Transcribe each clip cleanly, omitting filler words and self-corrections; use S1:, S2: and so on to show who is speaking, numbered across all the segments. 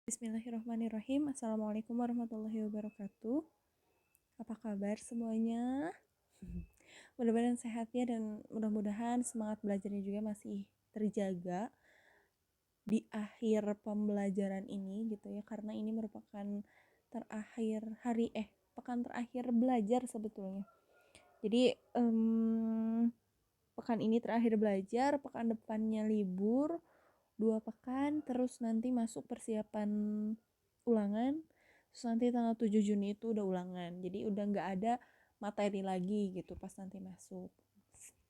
S1: Bismillahirrahmanirrahim. Assalamualaikum warahmatullahi wabarakatuh. Apa kabar semuanya? Mudah-mudahan sehat ya, dan mudah-mudahan semangat belajarnya juga masih terjaga di akhir pembelajaran ini gitu ya, karena ini merupakan pekan terakhir belajar sebetulnya. Jadi pekan ini terakhir belajar, pekan depannya libur 2 pekan, terus nanti masuk persiapan ulangan, terus nanti tanggal 7 Juni itu udah ulangan, jadi udah nggak ada materi lagi gitu pas nanti masuk.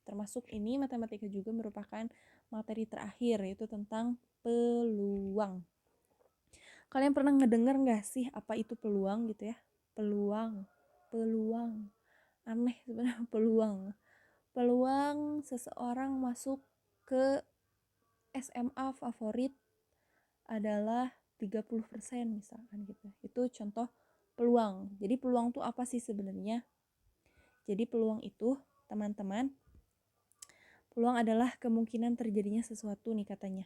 S1: Termasuk ini matematika juga merupakan materi terakhir, yaitu tentang peluang. Kalian pernah ngedenger nggak sih apa itu peluang gitu ya? Peluang, aneh sebenarnya. Peluang seseorang masuk ke SMA favorit adalah 30% misalkan gitu. Itu contoh peluang. Jadi peluang itu apa sih sebenarnya? Jadi peluang itu, teman-teman, peluang adalah kemungkinan terjadinya sesuatu nih katanya.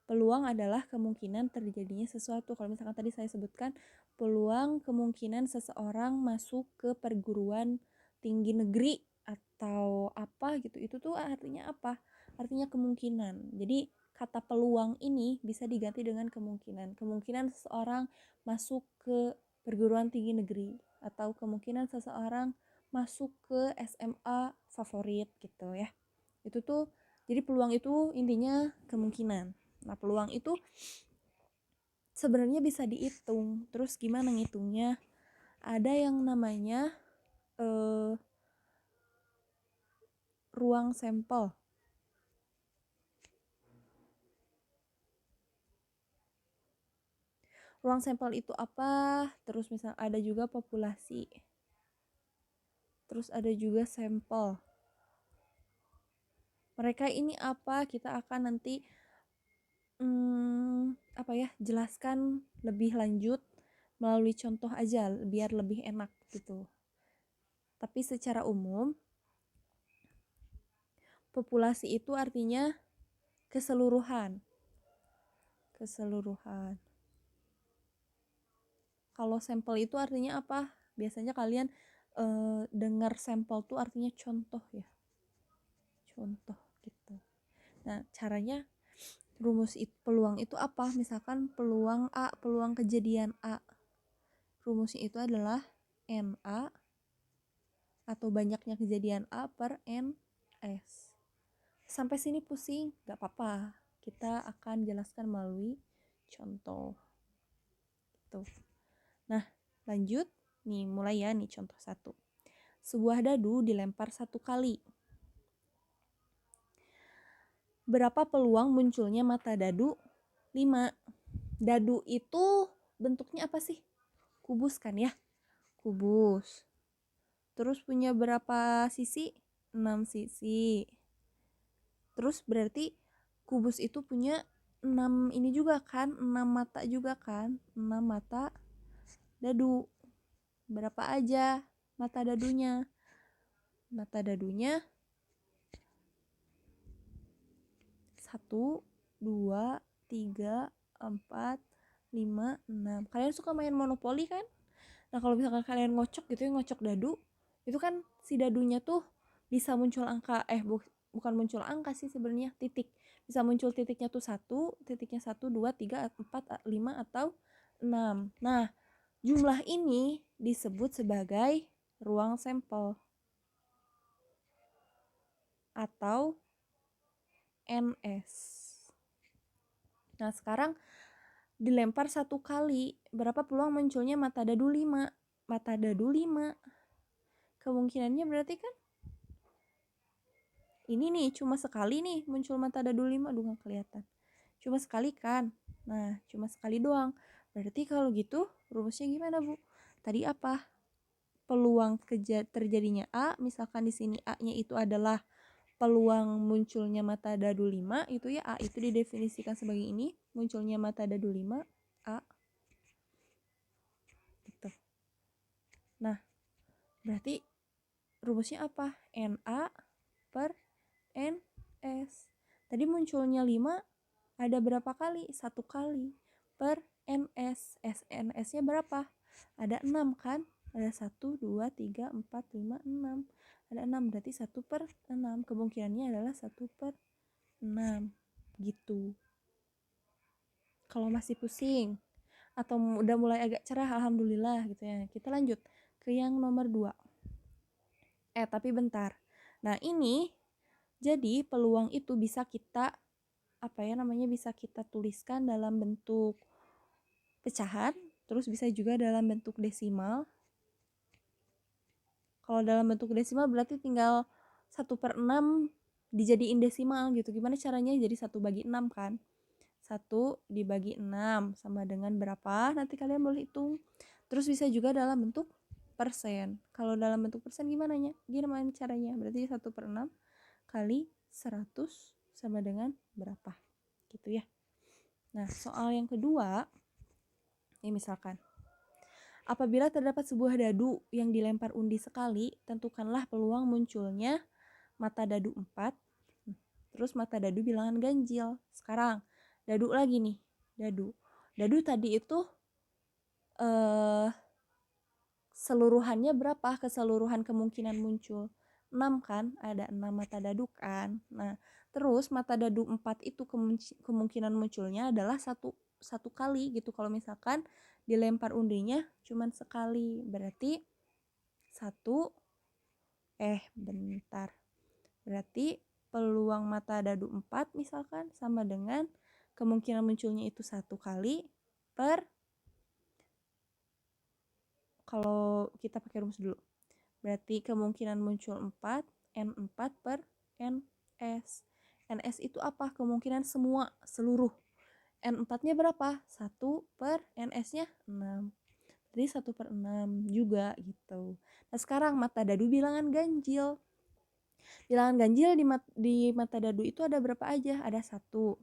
S1: Peluang adalah kemungkinan terjadinya sesuatu. Kalau misalkan tadi saya sebutkan peluang kemungkinan seseorang masuk ke perguruan tinggi negeri atau apa gitu. Itu tuh artinya apa? Artinya kemungkinan. Jadi kata peluang ini bisa diganti dengan kemungkinan. Kemungkinan seseorang masuk ke perguruan tinggi negeri, atau kemungkinan seseorang masuk ke SMA favorit gitu ya. Itu tuh, jadi peluang itu intinya kemungkinan. Nah, peluang itu sebenarnya bisa dihitung. Terus gimana ngitungnya? Ada yang namanya ruang sampel. Ruang sampel itu apa? Terus misal ada juga populasi. Terus ada juga sampel. Mereka ini apa? Kita akan nanti jelaskan lebih lanjut melalui contoh aja biar lebih enak gitu. Tapi secara umum, populasi itu artinya keseluruhan. Kalau sampel itu artinya apa? Biasanya kalian dengar sampel tuh artinya contoh ya. Contoh gitu. Nah, caranya rumus peluang itu apa? Misalkan peluang A, peluang kejadian A. Rumusnya itu adalah NA atau banyaknya kejadian A per NS. Sampai sini pusing? Gak apa-apa. Kita akan jelaskan melalui contoh. Gitu. Nah, lanjut. Nih, mulai ya nih contoh 1. Sebuah dadu dilempar 1 kali. Berapa peluang munculnya mata dadu? 5. Dadu itu bentuknya apa sih? Kubus kan ya? Kubus. Terus punya berapa sisi? 6 sisi. Terus berarti kubus itu punya 6 ini juga kan? 6 mata juga kan? 6 mata dadu. Berapa aja mata dadunya? Mata dadunya 1, 2, 3, 4, 5, 6. Kalian suka main monopoli kan? Nah, kalau misalkan kalian ngocok gitu ya, ngocok dadu, itu kan si dadunya tuh bisa muncul angka, bukan muncul angka sih sebenarnya, titik. Bisa muncul titiknya tuh 1, titiknya 1, 2, 3, 4, 5 atau 6. Nah, jumlah ini disebut sebagai ruang sampel atau NS. Nah, sekarang dilempar 1 kali, berapa peluang munculnya mata dadu 5? Mata dadu 5. Kemungkinannya berarti kan ini nih, cuma sekali nih muncul mata dadu 5. Aduh, gak kelihatan. Cuma sekali kan? Nah, cuma sekali doang. Berarti kalau gitu rumusnya gimana, Bu? Tadi apa? Peluang terjadinya A, misalkan di sini A-nya itu adalah peluang munculnya mata dadu 5, itu ya A itu didefinisikan sebagai ini, munculnya mata dadu 5, A. Gitu. Nah, berarti rumusnya apa? NA per NS. Tadi munculnya 5, ada berapa kali? 1 kali per NS. SNS-nya berapa? Ada 6 kan? Ada 1, 2, 3, 4, 5, 6. Ada 6, berarti 1 per 6. Kemungkinannya adalah 1 per 6. Gitu. Kalau masih pusing atau udah mulai agak cerah, alhamdulillah gitu ya. Kita lanjut ke yang nomor 2. Tapi bentar. Nah, ini jadi peluang itu bisa kita bisa kita tuliskan dalam bentuk pecahan, terus bisa juga dalam bentuk desimal. Kalau dalam bentuk desimal berarti tinggal 1/6 dijadiin desimal gitu. Gimana caranya? Jadi 1/6 kan. 1 dibagi 6 sama dengan berapa? Nanti kalian boleh hitung. Terus bisa juga dalam bentuk persen. Kalau dalam bentuk persen gimana caranya? Berarti 1/6 kali 100 sama dengan berapa? Gitu ya. Nah, soal yang kedua, ini misalkan, apabila terdapat sebuah dadu yang dilempar undi sekali, tentukanlah peluang munculnya mata dadu 4, terus mata dadu bilangan ganjil. Sekarang, dadu lagi nih, dadu. Dadu tadi itu seluruhannya berapa? Keseluruhan kemungkinan muncul 6 kan? Ada 6 mata dadu kan? Nah, terus mata dadu 4 itu kemungkinan munculnya adalah satu kali gitu. Kalau misalkan dilempar undinya cuman sekali, berarti berarti peluang mata dadu 4 misalkan sama dengan kemungkinan munculnya itu 1 kali per, kalau kita pakai rumus dulu, berarti kemungkinan muncul 4, N4 per NS. NS itu apa? Kemungkinan seluruh. N4-nya berapa? 1 per NS-nya 6. Jadi 1/6 juga gitu. Nah, sekarang mata dadu bilangan ganjil. Bilangan ganjil di mata dadu itu ada berapa aja? Ada 1,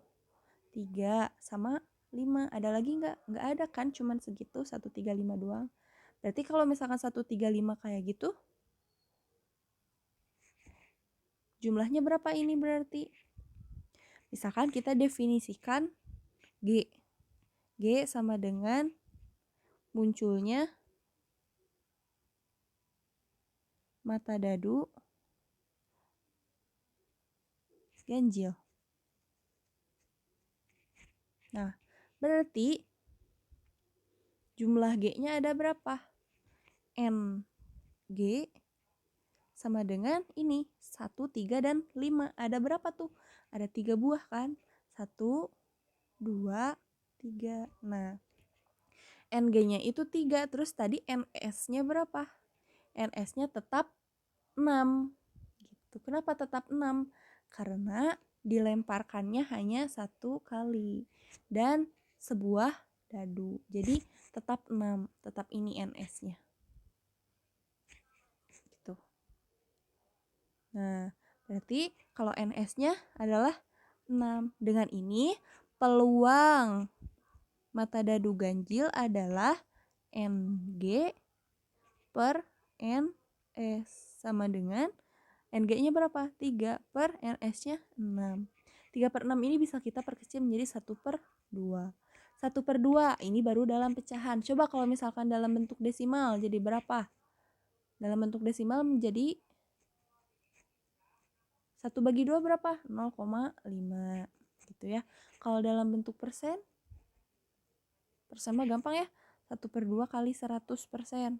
S1: 3, sama 5. Ada lagi nggak? Nggak ada kan, cuman segitu, 1, 3, 5 doang. Berarti kalau misalkan 1, 3, 5 kayak gitu, jumlahnya berapa ini berarti? Misalkan kita definisikan G. G sama dengan munculnya mata dadu ganjil. Nah, berarti jumlah G-nya ada berapa? N. G sama dengan ini 1, 3, dan 5. Ada berapa tuh? Ada 3 buah kan? 1, 2, 3. Nah, NG-nya itu 3. Terus tadi NS-nya berapa? NS-nya tetap 6. Gitu. Kenapa tetap 6? Karena dilemparkannya hanya 1 kali dan sebuah dadu. Jadi tetap 6. Tetap ini NS-nya. Gitu. Nah, berarti kalau NS-nya adalah 6. Dengan ini peluang mata dadu ganjil adalah NG per NS sama dengan NG-nya berapa? 3 per NS-nya 6. 3/6 ini bisa kita perkecil menjadi 1/2. 1/2 ini baru dalam pecahan. Coba kalau misalkan dalam bentuk desimal jadi berapa? Dalam bentuk desimal menjadi 1/2 berapa? 0,5 gitu ya. Kalau dalam bentuk persen mah gampang ya. 1/2 kali 100%.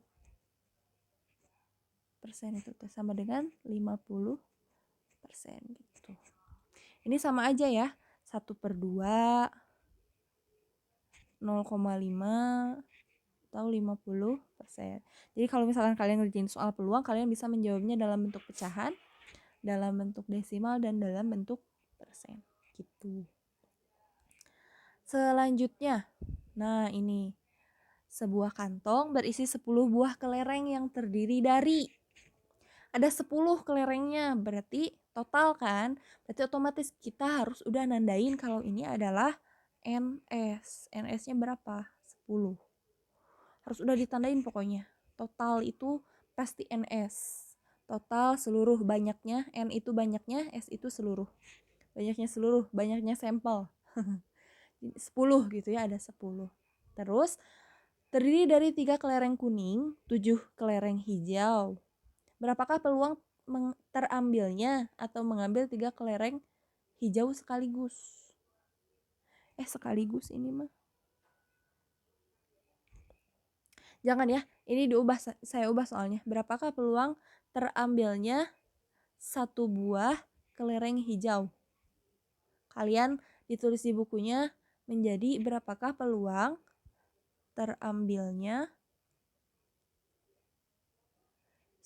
S1: Persen itu sama dengan 50% gitu. Ini sama aja ya. 1/2, 0,5 atau 50%. Jadi kalau misalkan kalian ngerjain soal peluang, kalian bisa menjawabnya dalam bentuk pecahan, dalam bentuk desimal, dan dalam bentuk persen gitu. Selanjutnya, nah ini sebuah kantong berisi 10 buah kelereng yang terdiri dari, ada 10 kelerengnya, berarti total kan, berarti otomatis kita harus udah nandain kalau ini adalah NS. NS-nya berapa? 10. Harus udah ditandain pokoknya. Total itu pasti NS. Total seluruh banyaknya, N itu banyaknya, S itu seluruh. banyaknya seluruh, banyaknya sampel. 10 gitu ya, ada 10. Terus terdiri dari 3 kelereng kuning, 7 kelereng hijau. Berapakah peluang terambilnya atau mengambil 3 kelereng hijau sekaligus? Sekaligus ini mah. Jangan ya, ini diubah, saya ubah soalnya. Berapakah peluang terambilnya 1 buah kelereng hijau? Kalian ditulis di bukunya menjadi berapakah peluang terambilnya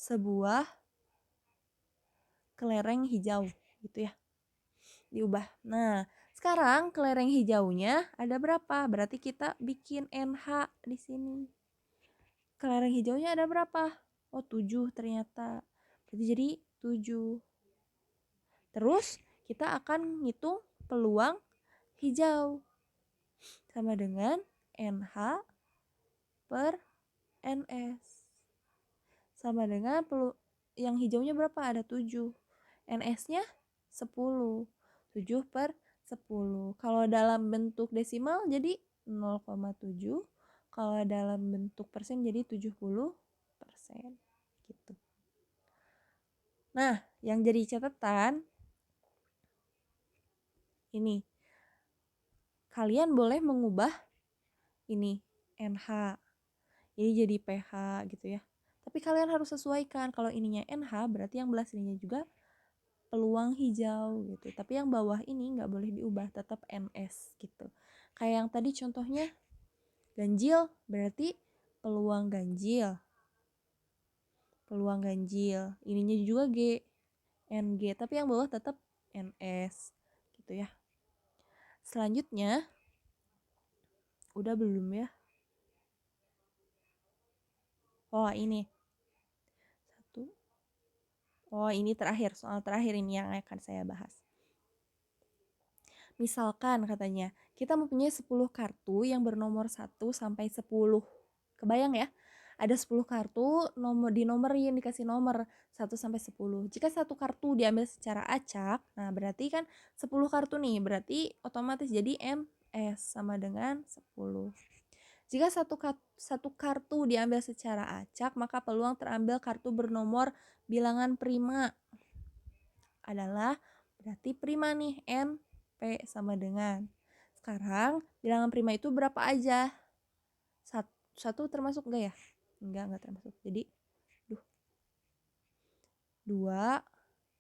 S1: sebuah kelereng hijau gitu ya. Diubah. Nah, sekarang kelereng hijaunya ada berapa? Berarti kita bikin NH di sini. Kelereng hijaunya ada berapa? 7 ternyata. Berarti jadi 7. Terus kita akan ngitung peluang hijau. Sama dengan NH per NS. Sama dengan yang hijaunya berapa? Ada 7. NS-nya 10. 7 per 10. Kalau dalam bentuk desimal jadi 0,7. Kalau dalam bentuk persen jadi 70%. Gitu. Nah, yang jadi catatan ini. Kalian boleh mengubah ini NH. Ini jadi PH gitu ya. Tapi kalian harus sesuaikan. Kalau ininya NH berarti yang belah sininya juga peluang hijau gitu. Tapi yang bawah ini nggak boleh diubah, tetap NS gitu. Kayak yang tadi contohnya ganjil berarti peluang ganjil. Peluang ganjil. Ininya juga G, NG. Tapi yang bawah tetap NS gitu ya. Selanjutnya udah belum ya? Oh ini. Ini terakhir, soal terakhir ini yang akan saya bahas. Misalkan katanya, kita mempunyai 10 kartu yang bernomor 1 sampai 10. Kebayang ya? Ada 10 kartu, dinomorin, dikasih nomor 1 sampai 10. Jika satu kartu diambil secara acak, nah berarti kan 10 kartu nih, berarti otomatis jadi NS sama dengan 10. Jika satu kartu diambil secara acak, maka peluang terambil kartu bernomor bilangan prima adalah berarti prima nih, N, P sama dengan. Sekarang bilangan prima itu berapa aja? Satu termasuk enggak ya? Enggak termasuk. Jadi 2,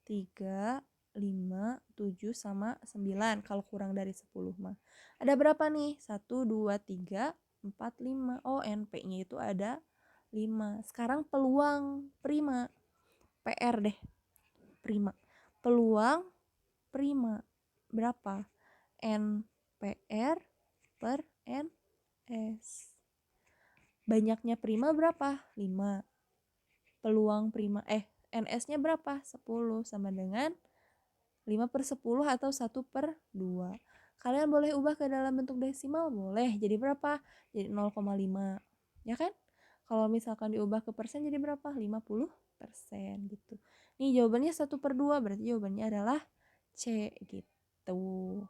S1: 3, 5, 7 sama 9 kalau kurang dari 10 mah. Ada berapa nih? 1, 2, 3, 4, 5. Oh, NP-nya itu ada 5. Sekarang peluang prima. PR deh. Prima. Peluang prima berapa? NPR per NS. Banyaknya prima berapa? 5. Peluang prima NS-nya berapa? 10 sama dengan 5 per 10 atau 1 per 2. Kalian boleh ubah ke dalam bentuk desimal? Boleh. Jadi berapa? Jadi 0,5. Ya kan? Kalau misalkan diubah ke persen jadi berapa? 50% gitu. Nih jawabannya 1 per 2. Berarti jawabannya adalah C gitu.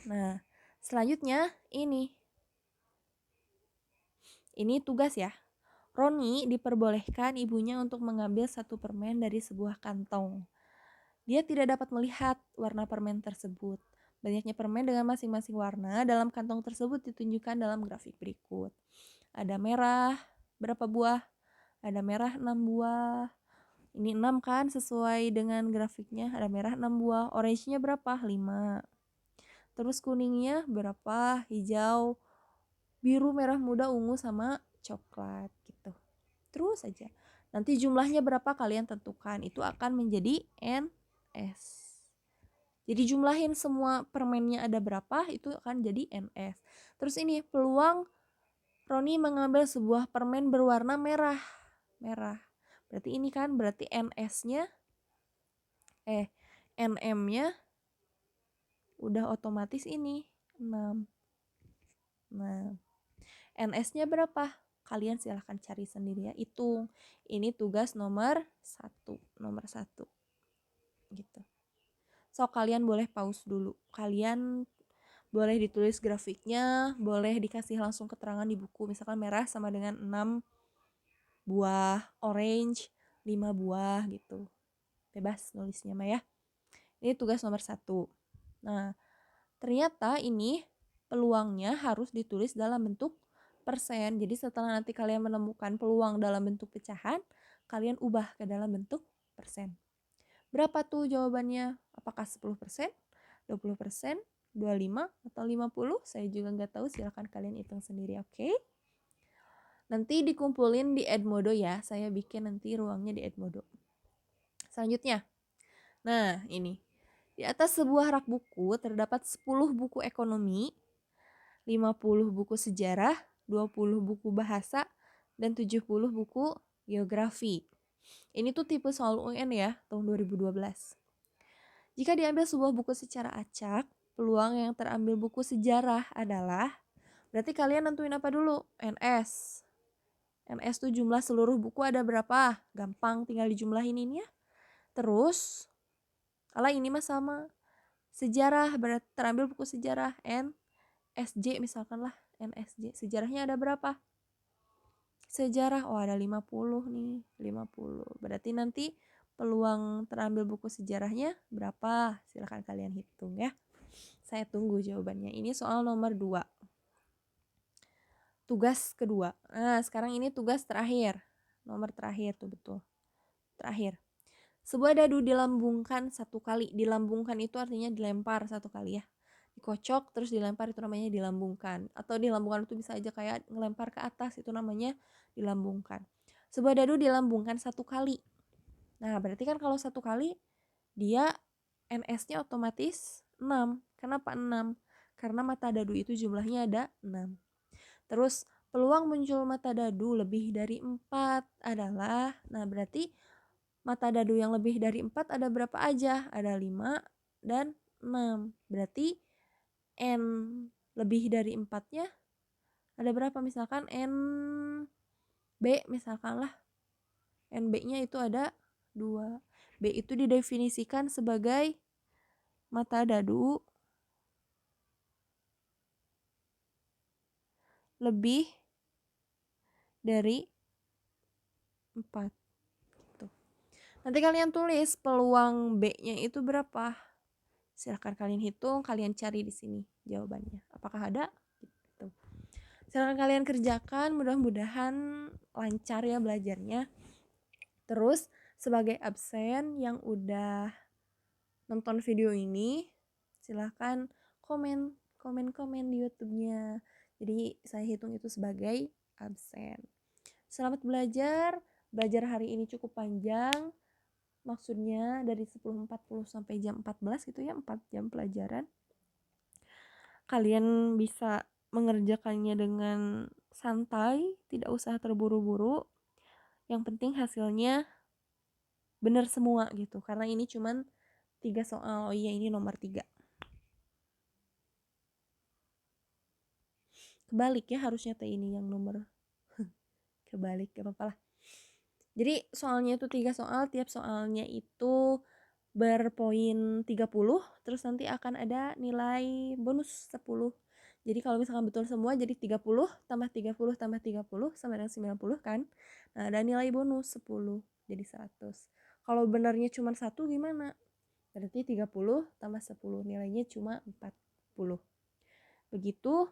S1: Nah, selanjutnya ini tugas ya. Roni diperbolehkan ibunya untuk mengambil 1 permen dari sebuah kantong. Dia tidak dapat melihat warna permen tersebut. Banyaknya permen dengan masing-masing warna dalam kantong tersebut ditunjukkan dalam grafik berikut. Ada merah, berapa buah? Ada merah 6 buah. Ini 6 kan sesuai dengan grafiknya. Ada merah 6 buah. Orange-nya berapa? 5. Terus kuningnya berapa? Hijau, biru, merah muda, ungu, sama coklat gitu. Terus aja. Nanti jumlahnya berapa kalian tentukan. Itu akan menjadi NS. Jadi jumlahin semua permennya ada berapa, itu akan jadi NS. Terus ini peluang Roni mengambil sebuah permen berwarna merah. Merah. Berarti ini kan berarti NS-nya NM-nya udah otomatis ini 6. Nah, NS-nya berapa? Kalian silahkan cari sendiri ya, hitung. Ini tugas nomor 1. Gitu. So kalian boleh pause dulu. Kalian boleh ditulis grafiknya, boleh dikasih langsung keterangan di buku. Misalkan merah sama dengan 6 buah, orange 5 buah gitu. Bebas nulisnya mah ya. Ini tugas nomor 1. Nah, ternyata ini peluangnya harus ditulis dalam bentuk persen. Jadi setelah nanti kalian menemukan peluang dalam bentuk pecahan, kalian ubah ke dalam bentuk persen. Berapa tuh jawabannya? Apakah 10%, 20%, 25, atau 50? Saya juga nggak tahu, silahkan kalian hitung sendiri, oke? Nanti dikumpulin di Edmodo ya, saya bikin nanti ruangnya di Edmodo. Selanjutnya, nah ini. Di atas sebuah rak buku terdapat 10 buku ekonomi, 50 buku sejarah, 20 buku bahasa, dan 70 buku geografi. Ini tuh tipe soal UN ya, tahun 2012. Jika diambil sebuah buku secara acak, peluang yang terambil buku sejarah adalah, berarti kalian nentuin apa dulu? NS. NS tuh jumlah seluruh buku ada berapa? Gampang, tinggal dijumlahin ini ya. Terus, kalau ini mah sama. Sejarah, berarti terambil buku sejarah. NSJ misalkan lah, NSJ. Sejarahnya ada berapa? Sejarah, oh ada 50 nih, 50. Berarti nanti peluang terambil buku sejarahnya berapa? Silahkan kalian hitung ya. Saya tunggu jawabannya. Ini soal nomor 2. Tugas kedua. Nah, sekarang ini tugas terakhir. Nomor terakhir tuh betul. Terakhir. Sebuah dadu dilambungkan 1 kali. Dilambungkan itu artinya dilempar 1 kali ya. Dikocok terus dilempar itu namanya dilambungkan. Atau dilambungkan itu bisa aja kayak ngelempar ke atas, itu namanya dilambungkan. Sebuah dadu dilambungkan 1 kali. Nah, berarti kan kalau 1 kali dia NS-nya otomatis 6. Kenapa 6? Karena mata dadu itu jumlahnya ada 6. Terus peluang muncul mata dadu lebih dari 4 adalah, nah berarti mata dadu yang lebih dari 4 ada berapa aja? Ada 5 dan 6. Berarti N lebih dari 4-nya ada berapa? Misalkan NB misalkan lah. NB-nya itu ada 2. B itu didefinisikan sebagai mata dadu lebih dari 4. Gitu. Nanti kalian tulis peluang B-nya itu berapa. Silahkan kalian hitung, kalian cari di sini jawabannya. Apakah ada? Gitu. Silahkan kalian kerjakan, mudah-mudahan lancar ya belajarnya. Terus sebagai absen yang udah nonton video ini, silahkan komen di YouTube-nya. Jadi saya hitung itu sebagai absen. Selamat belajar. Belajar hari ini cukup panjang. Maksudnya dari 10.40 sampai jam 14 gitu ya, 4 jam pelajaran. Kalian bisa mengerjakannya dengan santai, tidak usah terburu-buru. Yang penting hasilnya benar semua gitu. Karena ini cuman 3 soal. Oh iya, ini nomor 3. Kebalik ya harusnya teh ini yang nomor kebalik, gak apa-apa lah. Jadi soalnya itu 3 soal, tiap soalnya itu berpoin 30, terus nanti akan ada nilai bonus 10. Jadi kalau misalkan betul semua jadi 30 tambah 30 tambah 30 sama dengan 90 kan. Nah, ada nilai bonus 10 jadi 100. Kalau benarnya cuma 1 gimana? Berarti 30 tambah 10 nilainya cuma 40. Begitu.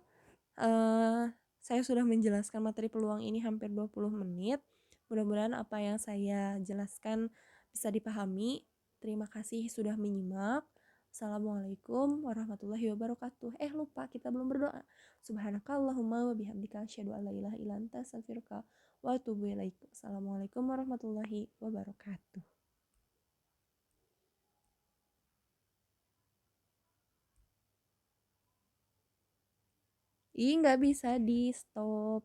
S1: Saya sudah menjelaskan materi peluang ini hampir 20 menit. Mudah-mudahan apa yang saya jelaskan bisa dipahami. Terima kasih sudah menyimak. Assalamualaikum warahmatullahi wabarakatuh. Lupa, kita belum berdoa. Subhanakallahumma wa bihamdika asyhadu an la ilaha illa anta astaghfiruka wa atubu ilaik. Assalamualaikum warahmatullahi wabarakatuh. Nggak bisa di stop.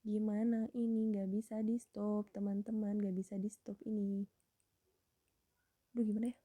S1: Gimana ini nggak bisa di stop, teman-teman, nggak bisa di stop ini. Duh, gimana ya?